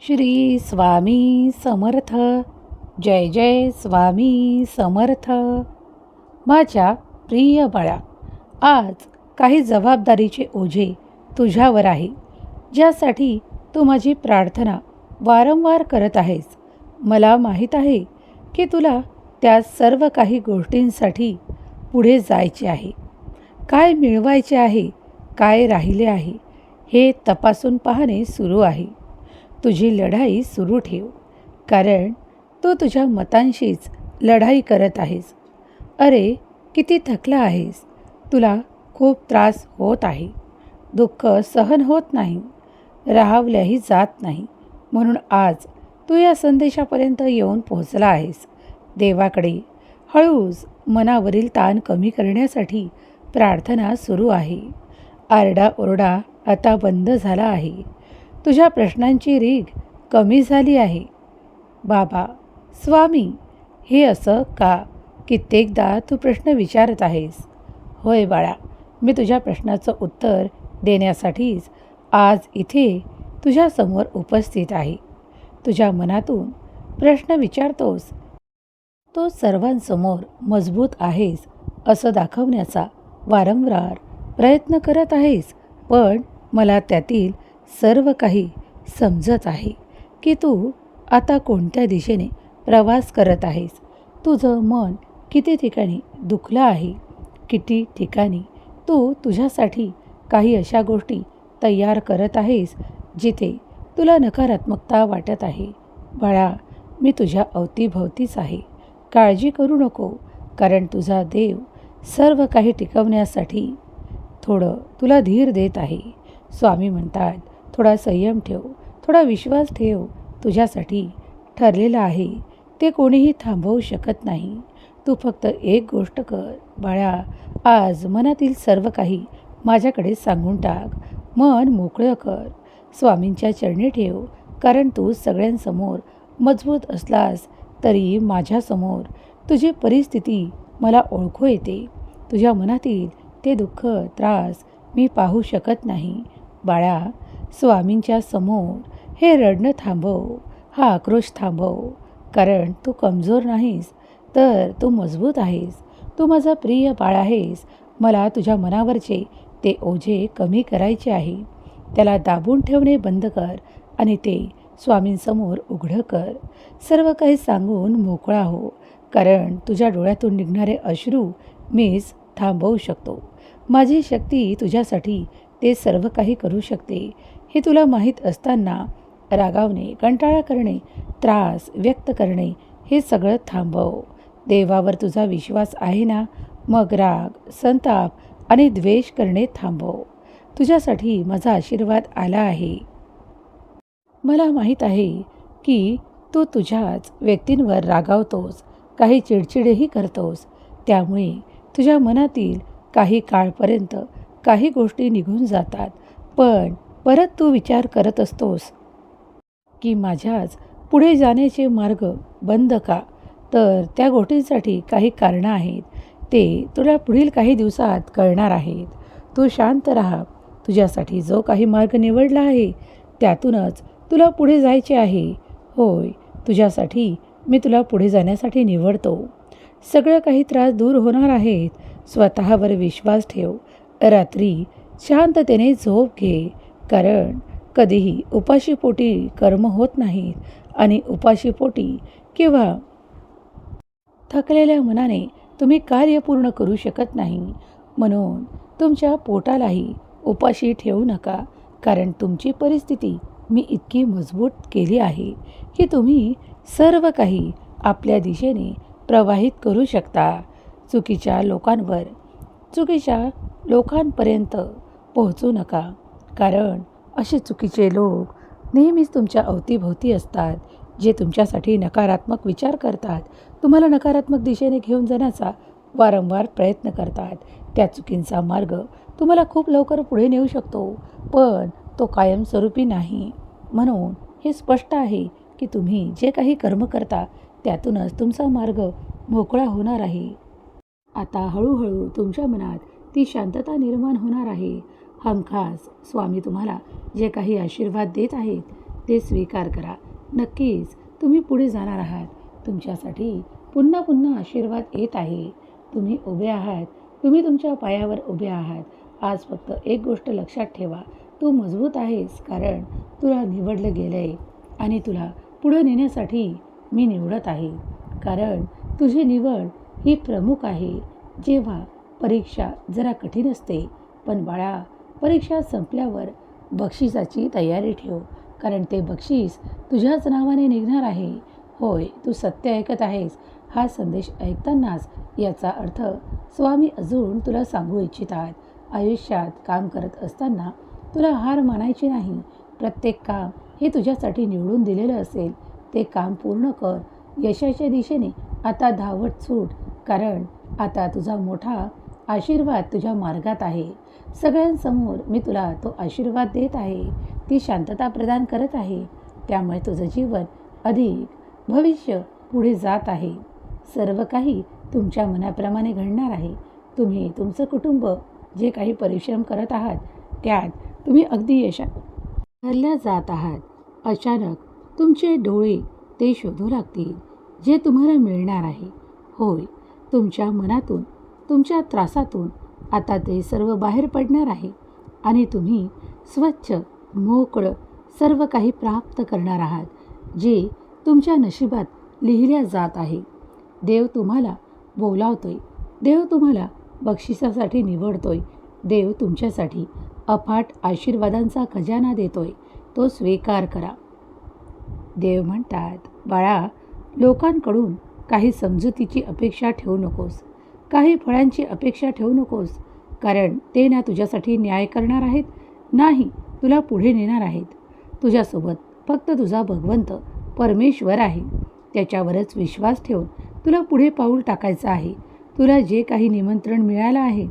श्री स्वामी समर्थ. जय जय स्वामी समर्थ. माझ्या प्रिय बाळा, आज काही जबाबदारीचे ओझे तुझ्यावर आहे, ज्यासाठी तू माझी प्रार्थना वारंवार करत आहेस. मला माहीत आहे की तुला त्या सर्व काही गोष्टींसाठी पुढे जायचे आहे. काय मिळवायचे आहे, काय राहिले आहे हे तपासून पाहणे सुरू आहे. तुझी लढाई सुरू ठेव, कारण तू तुझ्या मतांशीच लढाई करत आहेस. अरे, किती थकला आहेस. तुला खूप त्रास होत आहे. दुःख सहन होत नाही, राहावल्याही जात नाही. म्हणून आज तू या संदेशापर्यंत येऊन पोहोचला आहेस. देवाकडे हळूच मनावरील ताण कमी करण्यासाठी प्रार्थना सुरू आहे. आरडाओरडा आता बंद झाला आहे. तुझ्या प्रश्नांची रीघ कमी झाली आहे. बाबा, स्वामी, हे असं का? कित्येकदा तू प्रश्न विचारत आहेस. होय बाळा, मी तुझ्या प्रश्नाचं उत्तर देण्यासाठीच आज इथे तुझ्यासमोर उपस्थित आहे. तुझ्या मनातून प्रश्न विचारतोस, तो सर्वांसमोर मजबूत आहेस असं दाखवण्याचा वारंवार प्रयत्न करत आहेस. पण मला त्यातील सर्व काही समजत आहे की तू आता कोणत्या दिशेने प्रवास करत आहेस. तुझं मन किती ठिकाणी दुखलं आहे. किती ठिकाणी तू तुझ्यासाठी काही अशा गोष्टी तयार करत आहेस जिथे तुला नकारात्मकता वाटत आहे. बाळा, मी तुझ्या अवतीभवतीच आहे. काळजी करू नको, कारण तुझा देव सर्व काही टिकवण्यासाठी थोडं तुला धीर देत आहे. स्वामी म्हणतात, थोडा संयम ठेव, थोडा विश्वास ठेव. तुझ्यासाठी ठरलेलं आहे ते कोणीही थांबवू शकत नाही. तू फक्त एक गोष्ट कर बाळा, आज मनातील सर्व काही माझ्याकडे सांगून टाक. मन मोकळं कर, स्वामींच्या चरणी ठेव. कारण तू सगळ्यांसमोर मजबूत असलास तरी माझ्यासमोर तुझी परिस्थिती मला ओळखू येते. तुझ्या मनातील ते दुःख, त्रास मी पाहू शकत नाही. बाळा, स्वामींच्या समोर हे रडणं थांबव, हा आक्रोश थांबव. कारण तू कमजोर नाहीस, तर तू मजबूत आहेस. तू माझा प्रिय बाळ आहेस. मला तुझ्या मनावरचे ते ओझे कमी करायचे आहे. त्याला दाबून ठेवणे बंद कर आणि ते स्वामींसमोर उघडं कर. सर्व काही सांगून मोकळा हो, कारण तुझ्या डोळ्यातून निघणारे अश्रू मीच थांबवू शकतो. माझी शक्ती तुझ्यासाठी ते सर्व काही करू शकते. हे तुला माहीत असताना रागावणे, कंटाळा करणे, त्रास व्यक्त करणे हे सगळं थांबव. देवावर तुझा विश्वास आहे ना? मग राग, संताप आणि द्वेष करणे थांबव. तुझ्यासाठी माझा आशीर्वाद आला आहे. मला माहीत आहे की तू तुझ्याच व्यक्तींवर रागावतोस, काही चिडचिडही करतोस. त्यामुळे तुझ्या मनातील काही काळपर्यंत काही गोष्टी निघून जातात. पण परत तू विचार करत असतोस की माझ्याच पुढे जाण्याचे मार्ग बंद का? तर त्या गोष्टींसाठी काही कारणं आहेत. ते तुला पुढील काही दिवसात कळणार आहेत. तू शांत राहा. तुझ्यासाठी जो काही मार्ग निवडला आहे त्यातूनच तुला पुढे जायचे आहे. होय, तुझ्यासाठी मी तुला पुढे जाण्यासाठी निवडतो. सगळं काही त्रास दूर होणार आहेत. स्वतःवर विश्वास ठेव. रात्री शांततेने झोप घे, कारण कधीही उपाशीपोटी कर्म होत नाहीत आणि उपाशीपोटी किंवा थकलेल्या मनाने तुम्ही कार्य पूर्ण करू शकत नाही. म्हणून तुमच्या पोटालाही उपाशी ठेवू नका, कारण तुमची परिस्थिती मी इतकी मजबूत केली आहे की तुम्ही सर्व काही आपल्या दिशेने प्रवाहित करू शकता. चुकीच्या लोकांपर्यंत पोहोचू नका, कारण असे चुकीचे लोक नेहमीच तुमच्या अवतीभोवती असतात, जे तुमच्यासाठी नकारात्मक विचार करतात, तुम्हाला नकारात्मक दिशेने घेऊन जाण्याचा वारंवार प्रयत्न करतात. त्या चुकींचा मार्ग तुम्हाला खूप लवकर पुढे नेऊ शकतो, पण तो कायमस्वरूपी नाही. म्हणून हे स्पष्ट आहे की तुम्ही जे काही कर्म करता त्यातूनच तुमचा मार्ग मोकळा होणार आहे. आता हळूहळू तुमच्या मनात ती शांतता निर्माण होणार आहे. हमखास स्वामी तुम्हाला जे काही आशीर्वाद देत आहेत ते स्वीकार करा. नक्कीच तुम्ही पुढे जाणार आहात. तुमच्यासाठी पुन्हा पुन्हा आशीर्वाद येत आहे. तुम्ही उभे आहात. तुम्ही तुमच्या पायावर उभे आहात. आज फक्त एक गोष्ट लक्षात ठेवा. तू मजबूत आहेस, कारण तुला निवडलं गेलं आहे आणि तुला पुढे नेण्यासाठी मी निवडत आहे. कारण तुझी निवड ही प्रमुख आहे. जेव्हा परीक्षा जरा कठीण असते, पण बाळा, परीक्षा संपल्यावर बक्षिसाची तयारी ठेव. कारण ते बक्षीस तुझ्याच नावाने निघणार आहे. होय, तू सत्य ऐकत आहेस. हा संदेश ऐकतानाच याचा अर्थ स्वामी अजून तुला सांगू इच्छितात. आयुष्यात काम करत असताना तुला हार मानायची नाही. प्रत्येक काम हे तुझ्यासाठी निवडून दिलेलं असेल. ते काम पूर्ण कर. यशाच्या दिशेने आता धावत सूट. कारण आता तुझा मोठा आशीर्वाद तुझ्या मार्गात आहे. सगळ्यांसमोर मी तुला तो आशीर्वाद देत आहे. ती शांतता प्रदान करत आहे. त्यामुळे तुझं जीवन अधिक भविष्य पुढे जात आहे. सर्व काही तुमच्या मनाप्रमाणे घडणार आहे. तुम्ही तुमचं कुटुंब जे काही परिश्रम करत आहात, त्यात तुम्ही अगदी यशात भरल्या जात आहात. अचानक तुमचे डोळे ते शोधू लागतील जे तुम्हाला मिळणार आहे. होय, तुमच्या मनातून, तुमच्या त्रासातून आता ते सर्व बाहेर पडणार आहे आणि तुम्ही स्वच्छ, मोकळं सर्व काही प्राप्त करणार आहात, जे तुमच्या नशिबात लिहिल्या जात आहे. देव तुम्हाला बोलावतोय. देव तुम्हाला बक्षिसासाठी निवडतोय. देव तुमच्यासाठी अफाट आशीर्वादांचा खजाना देतोय. तो स्वीकार करा. देव म्हणतात, बाळा, लोकांकडून काही समजुतीची अपेक्षा ठेवू नकोस. काही फळांची अपेक्षा ठेवू नकोस. कारण ते ना तुझ्यासाठी न्याय करणार आहेत, नाही तुला पुढे नेणार आहेत. तुझ्यासोबत फक्त तुझा भगवंत परमेश्वर आहे. त्याच्यावरच विश्वास ठेवून तुला पुढे पाऊल टाकायचं आहे. तुला जे काही निमंत्रण मिळालं आहे,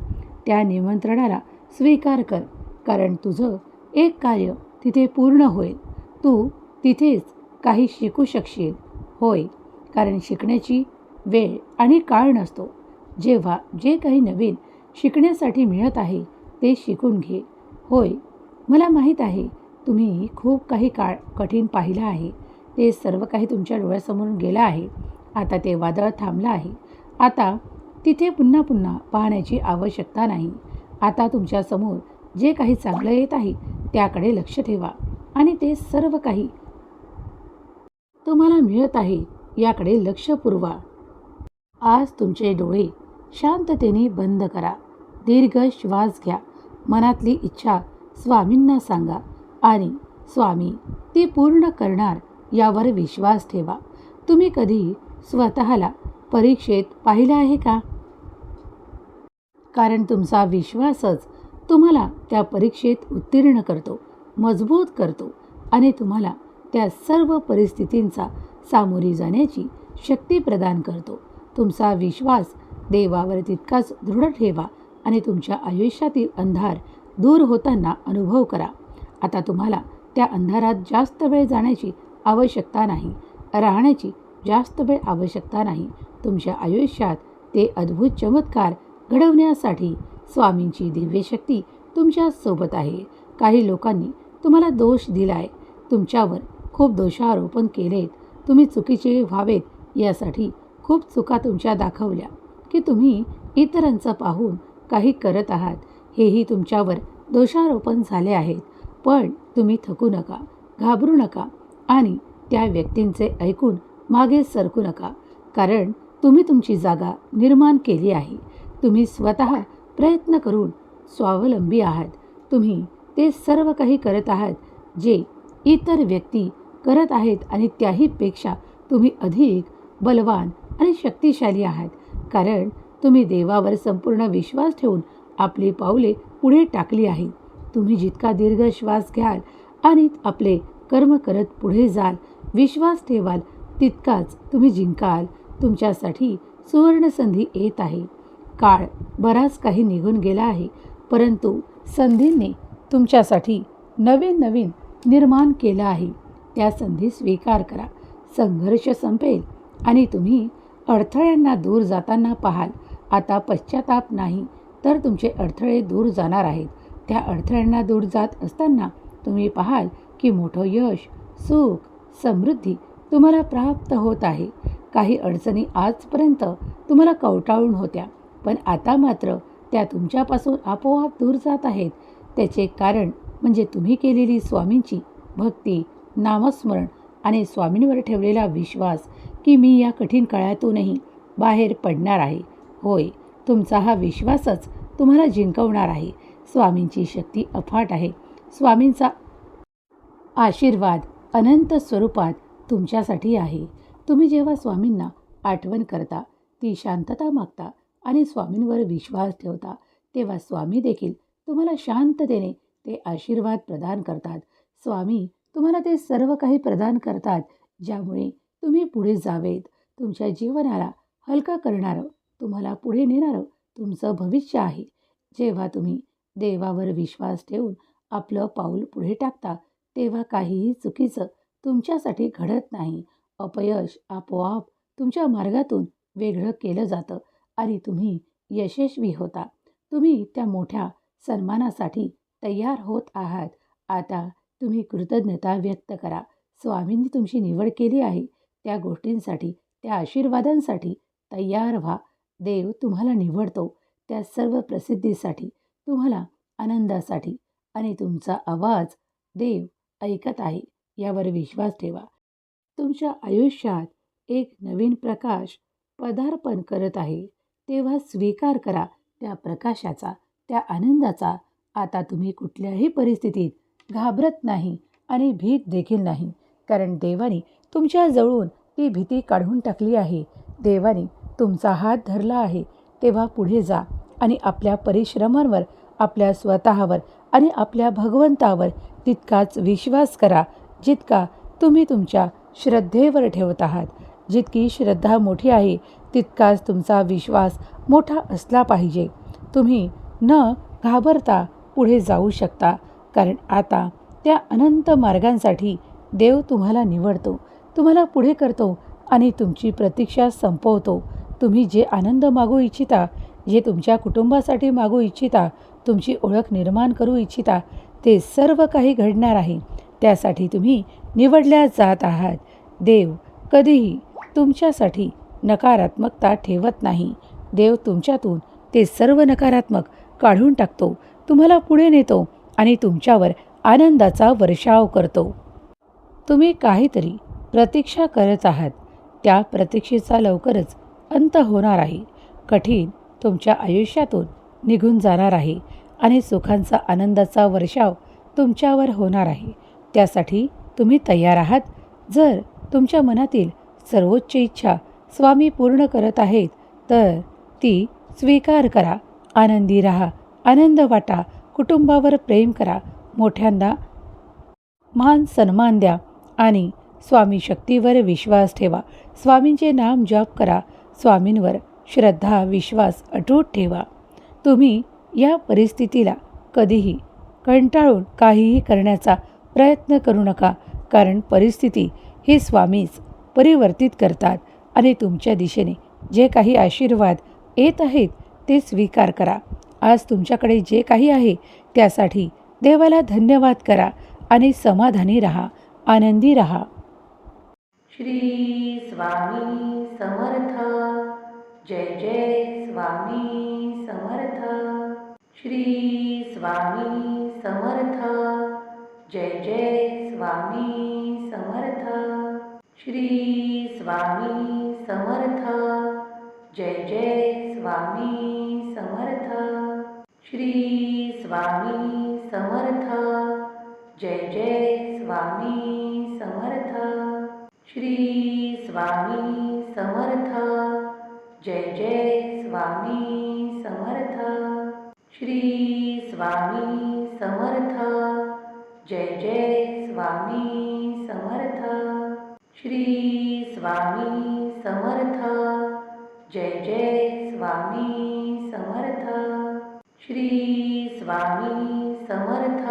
त्या निमंत्रणाला स्वीकार कर. कारण तुझं एक कार्य तिथे पूर्ण होईल. तू तिथेच काही शिकू शकशील. होय, कारण शिकण्याची वेळ आणि काळ नसतो. जेव्हा जे काही नवीन शिकण्यासाठी मिळत आहे ते शिकून घे. होय, मला माहीत आहे तुम्ही खूप काही काळ कठीण पाहिलं आहे. ते सर्व काही तुमच्या डोळ्यासमोरून गेलं आहे. आता ते वादळ थांबलं आहे. आता तिथे पुन्हा पुन्हा पाहण्याची आवश्यकता नाही. आता तुमच्यासमोर जे काही चांगलं येत आहे त्याकडे लक्ष ठेवा आणि ते सर्व काही तुम्हाला मिळत आहे याकडे लक्ष पुरवा. आज तुमचे डोळे शांततेने बंद करा. दीर्घ श्वास घ्या. मनातली इच्छा स्वामींना सांगा आणि स्वामी ती पूर्ण करणार यावर विश्वास ठेवा. तुम्ही कधी स्वतःला परीक्षेत पाहिलं आहे का? कारण तुमचा विश्वासच तुम्हाला त्या परीक्षेत उत्तीर्ण करतो, मजबूत करतो आणि तुम्हाला त्या सर्व परिस्थितींचा सामोरी जाण्याची शक्ती प्रदान करतो. तुमचा विश्वास देवावर तितकाच दृढ ठेवा आणि तुमच्या आयुष्यातील अंधार दूर होताना अनुभव करा. आता तुम्हाला त्या अंधारात जास्त वेळ जाण्याची आवश्यकता नाही. राहण्याची जास्त वेळ आवश्यकता नाही. तुमच्या आयुष्यात ते अद्भुत चमत्कार घडवण्यासाठी स्वामींची दिव्य शक्ती तुमच्या सोबत आहे. काही लोकांनी तुम्हाला दोष दिलाय. तुमच्यावर खूप दोषारोपण केलेत. तुम्ही चुकीचे व्हावेत यासाठी खूप चुका तुमच्या दाखवल्या की तुम्ही इतरांचं पाहून काही करत आहात. हेही तुमच्यावर दोषारोपण झाले आहेत. पण तुम्ही थकू नका, घाबरू नका आणि त्या व्यक्तींचे ऐकून मागे सरकू नका. कारण तुम्ही तुमची जागा निर्माण केली आहे. तुम्ही स्वतः प्रयत्न करून स्वावलंबी आहात. तुम्ही ते सर्व काही करत आहात जे इतर व्यक्ती करत आहेत आणि त्याहीपेक्षा तुम्ही अधिक बलवान आणि शक्तिशाली आहात. कारण तुम्ही देवावर संपूर्ण विश्वास ठेवून आपली पावले पुढे टाकली आहेत. तुम्ही जितका दीर्घ श्वास घ्याल आणि आपले कर्म करत पुढे जाल, विश्वास ठेवाल, तितकाच तुम्ही जिंकाल. तुमच्यासाठी सुवर्णसंधी येत आहे. काळ बराच काही निघून गेला आहे, परंतु संधींनी तुमच्यासाठी नवीन नवीन निर्माण केलं आहे. त्या संधी स्वीकार करा. संघर्ष संपेल आणि तुम्ही अडथळ्यांना दूर जाताना पाहाल. आता पश्चाताप नाही, तर तुमचे अडथळे दूर जाणार आहेत. त्या अडथळ्यांना दूर जात असताना तुम्ही पाहाल की मोठं यश सुख, समृद्धी तुम्हाला प्राप्त होत आहे. काही अडचणी आजपर्यंत तुम्हाला कवटाळून होत्या, पण आता मात्र त्या तुमच्यापासून आपोआप दूर जात आहेत. त्याचे कारण म्हणजे तुम्ही केलेली स्वामींची भक्ती, नामस्मरण आणि स्वामींवर ठेवलेला विश्वास की मी या कठीण काळातूनही बाहेर पडणार आहे. होय, तुमचा हा विश्वासच तुम्हाला जिंकवणार आहे. स्वामींची शक्ती अफाट आहे. स्वामींचा आशीर्वाद अनंत स्वरूपात तुमच्यासाठी आहे. तुम्ही जेव्हा स्वामींना आठवण करता, ती शांतता मागता आणि स्वामींवर विश्वास ठेवता, तेव्हा स्वामी देखील तुम्हाला शांततेने ते आशीर्वाद प्रदान करतात. स्वामी तुम्हाला ते सर्व काही प्रदान करतात, ज्यामुळे तुम्ही पुढे जावेत. तुमच्या जीवनाला हलकं करणारं, तुम्हाला पुढे नेणारं तुमचं भविष्य आहे. जेव्हा तुम्ही देवावर विश्वास ठेवून आपलं पाऊल पुढे टाकता, तेव्हा काहीही चुकीचं तुमच्यासाठी घडत नाही. अपयश आपोआप तुमच्या मार्गातून वेगळं केलं जातं आणि तुम्ही यशस्वी होता. तुम्ही त्या मोठ्या सन्मानासाठी तयार होत आहात. आता तुम्ही कृतज्ञता व्यक्त करा. स्वामींनी तुमची निवड केली आहे, त्या गोष्टींसाठी, त्या आशीर्वादांसाठी तयार व्हा. देव तुम्हाला निवडतो त्या सर्व प्रसिद्धीसाठी, तुम्हाला आनंदासाठी, आणि तुमचा आवाज देव ऐकत आहे यावर विश्वास ठेवा. तुमच्या आयुष्यात एक नवीन प्रकाश पदार्पण करत आहे. तेव्हा स्वीकार करा त्या प्रकाशाचा, त्या आनंदाचा. आता तुम्ही कुठल्याही परिस्थितीत घाबरत नाही आणि भीत देखील नाही, कारण देवाने तुमच्या जवळून ती भीती काढून टाकली आहे. देवाने तुमचा हात धरला आहे. तेव्हा पुढे जा आणि आपल्या परिश्रमांवर, आपल्या स्वतःवर आणि आपल्या भगवंतावर तितकाच विश्वास करा जितका तुम्ही तुमच्या श्रद्धेवर ठेवत आहात. जितकी श्रद्धा मोठी आहे, तितकाच तुमचा विश्वास मोठा असला पाहिजे. तुम्ही न घाबरता पुढे जाऊ शकता, कारण आता त्या अनंत मार्गांसाठी देव तुम्हाला निवडतो, तुम्हाला पुढे करतो आणि तुमची प्रतीक्षा संपवतो. तुम्ही जे आनंद मागू इच्छिता, जे तुमच्या कुटुंबासाठी मागू इच्छिता, तुमची ओळख निर्माण करू इच्छिता, ते सर्व काही घडणार आहे. त्यासाठी तुम्ही निवडल्या जात आहात. देव कधीही तुमच्यासाठी नकारात्मकता ठेवत नाही. देव तुमच्यातून ते सर्व नकारात्मक काढून टाकतो, तुम्हाला पुढे नेतो आणि तुमच्यावर आनंदाचा वर्षाव करतो. तुम्ही काहीतरी प्रतीक्षा करत आहात. त्या प्रतीक्षेचा लवकरच अंत होणार आहे. कठीण तुमच्या आयुष्यातून निघून जाणार आहे आणि सुखांचा आनंदाचा वर्षाव तुमच्यावर होणार आहे. त्यासाठी तुम्ही तयार आहात. जर तुमच्या मनातील सर्वोच्च इच्छा स्वामी पूर्ण करत आहेत, तर ती स्वीकार करा. आनंदी राहा, आनंद वाटा, कुटुंबावर प्रेम करा, मोठ्यांना मान सन्मान द्या आणि स्वामी शक्तीवर विश्वास ठेवा. स्वामींचे नाम जप करा. स्वामींवर श्रद्धा, विश्वास अटूट ठेवा. तुम्ही या परिस्थितीला कधीही कंटाळून काहीही करण्याचा प्रयत्न करू नका, कारण परिस्थिती ही स्वामीच परिवर्तित करतात आणि तुमच्या दिशेने जे काही आशीर्वाद येत आहेत ते स्वीकार करा. आज तुमच्याकडे जे काही आहे त्यासाठी देवाला धन्यवाद करा आणि समाधानी राहा, आनंदी राहा. श्री स्वामी समर्थ. जय जय स्वामी समर्थ. श्री स्वामी समर्थ. जय जय स्वामी समर्थ. श्री स्वामी समर्थ. जय जय स्वामी समर्थ. श्री स्वामी समर्थ. जय जय स्वामी समर्थ. श्री स्वामी समर्थ. जय जय स्वामी समर्थ. श्री स्वामी समर्थ. जय जय स्वामी समर्थ. श्री स्वामी समर्थ. जय जय स्वामी समर्थ. श्री स्वामी समर्थ.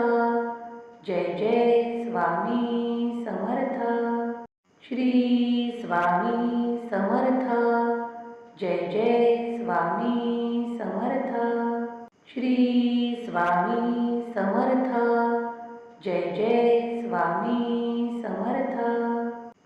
जय जय स्वामी समर्थ. श्री स्वामी समर्थ. जय जय स्वामी समर्थ. श्री स्वामी समर्थ. जय जय स्वामी समर्थ.